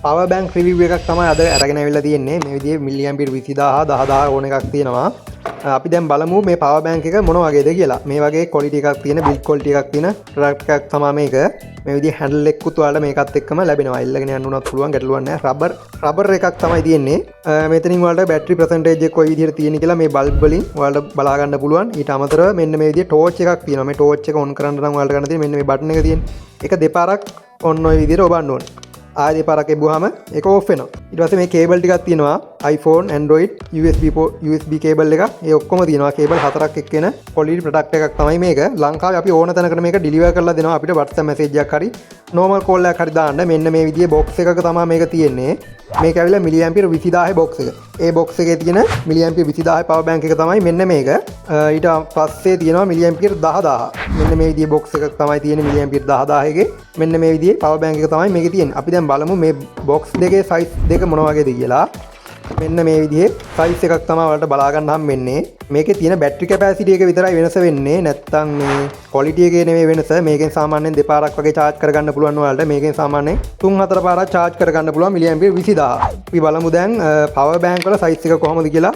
Power bank review එකක් තමයි අද අරගෙන අවිල්ලා තියෙන්නේ. මේ විදිහේ මිලි ඇම්පියර් 20000 10000 ඕන එකක් තියෙනවා. අපි දැන් බලමු මේ පවර් බැංක් එක මොන වගේද කියලා. මේ වගේ ක්වොලිටි එකක් තියෙන බිල්ඩ් ක්වොලිටි එකක් තියෙන ප්‍රොඩක්ට් එකක් තමයි මේක. මේ විදිහේ හැන්ඩල් එකකුත් ඔයාලට මේකත් එක්කම ලැබෙනවා. ඉල්ලගෙන යන්න උනත් පුළුවන්, ගැටලුවක් නැහැ. රබර් එකක් තමයි තියෙන්නේ. මෙතනින් ඔයාලට බැටරි පර්සන්ටේජ් එක කොයි විදිහට තියෙන කියලා මේ බල්බ් වලින් ඔයාලට බලා ගන්න පුළුවන්. ඊට අමතරව මෙන්න මේ විදිහේ ටෝච් එකක් තියෙනවා. මේ ටෝච් එක ඔන් කරන්න නම් ඔයාලට ගන්න තියෙන්නේ මෙන්න මේ බටන් එක තියෙන. ඒක දෙපාරක් ඔන්න ඔය විදිහට ඔබන්න ඕනේ. ආයෙ දෙපාරක් එබුවාම ඒක ඕෆ් වෙනවා. ඊට පස්සේ මේ කේබල් ටිකක් තියෙනවා. iPhone, Android, USB කේබල් එක. ඒ ඔක්කොම තියෙනවා. කේබල් 4ක් එක්කෙන quality product එකක් තමයි මේක. ලංකාවේ අපි ඕන තැනකට මේක ඩිලිවර් කරලා දෙනවා. අපිට WhatsApp message එකක් හරි normal call එකක් හරි දාන්න. මෙන්න මේ විදිහේ box එකක තමයි මේක තියෙන්නේ. මේක ඇවිල්ලා මිලි ඇම්පියර් 20000 box එක. ඒ box එකේ තියෙන මිලි ඇම්පියර් 20000 power bank එක තමයි මෙන්න මේක. ඊට පස්සේ තියෙනවා මිලි ඇම්පියර් 10000. මෙන්න මේ විදිහේ box එකක් තමයි තියෙන්නේ මිලි ඇම්පියර් 10000 එකේ. මෙන්න මේ විදිහේ power bank එක තමයි මේකේ තියෙන්නේ. අපි දැන් බලමු මේ box දෙකේ size දෙක මොන වගේද කියලා. මෙන්න මේ විදිහේ size එකක් තමයි ඔයාලට බලා ගන්න හම් වෙන්නේ. මේකේ තියෙන battery capacity එක විතරයි වෙනස වෙන්නේ. නැත්තම් මේ quality එකේ නෙමෙයි වෙනස. මේකෙන් සාමාන්‍යයෙන් දෙපාරක් වගේ charge කරගන්න පුළුවන් ඔයාලට. මේකෙන් සාමාන්‍යයෙන් 3-4 පාරක් charge කරගන්න පුළුවන් මිලි ඇම්පියර් 20000. අපි බලමු දැන් power bank වල size එක කොහොමද කියලා.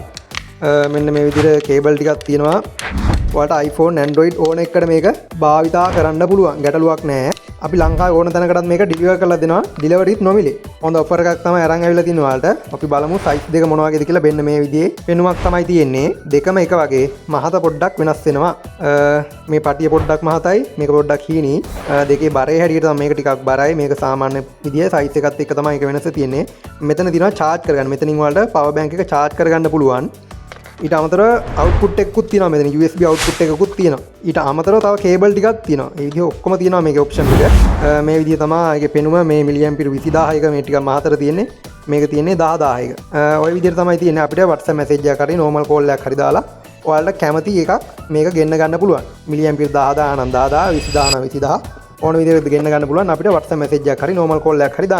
මෙන්න මේ විදිහට cable ටිකක් තියෙනවා. ඔයාලට iPhone, Android ඕන එකකට මේක භාවිතා කරන්න පුළුවන්. ගැටලුවක් නැහැ. අපි ලංකාවේ ඕන තැනකටත් මේක ඩිලිවර් කරලා දෙනවා. ඩිලිවරිත් නොමිලේ. හොඳ ඔෆර් එකක් තමයි අරන් ඇවිල්ලා තියෙනවා ඔයාලට. අපි බලමු size දෙක මොන වගේද කියලා. මෙන්න මේ විදිහේ පෙනුමක් තමයි තියෙන්නේ. දෙකම එක වගේ. මහත පොඩ්ඩක් වෙනස් වෙනවා. මේ පටිය පොඩ්ඩක් මහතයි, මේක පොඩ්ඩක් හීනි. දෙකේ බරේ හැටියට තමයි මේක ටිකක් බරයි. මේක සාමාන්‍ය විදිහේ size එකත් එක්ක තමයි ඒක වෙනස තියෙන්නේ. මෙතන තියෙනවා charge කරගන්න. මෙතනින් ඔයාලට power bank එක charge කරගන්න පුළුවන්. ඊට අමතරව output එකකුත් තියෙනවා. මෙතන USB output එකකුත් තියෙනවා. ඊට අමතරව තව කේබල් ටිකක් තියෙනවා. මේ විදිහ ඔක්කොම තියෙනවා මේකේ option එක. මේ විදිහ තමයි ඒකේ පෙනුම. මේ මිලි ඇම්පියර් 20000 එක මේ ටිකක් මහතර තියෙන්නේ. මේක තියෙන්නේ 10000 එක. ওই විදිහට තමයි තියෙන්නේ. අපිට WhatsApp message එකක් හරි normal call එකක් හරි දාලා ඔයාලට කැමති එකක් මේක ගෙන්න ගන්න පුළුවන්. මිලි ඇම්පියර් 10000 නම් 10000, 20000 නම් 20000 ඕන විදිහට ගෙන්න ගන්න පුළුවන්. අපිට WhatsApp message එකක් හරි normal call එකක් හරි දාන්න.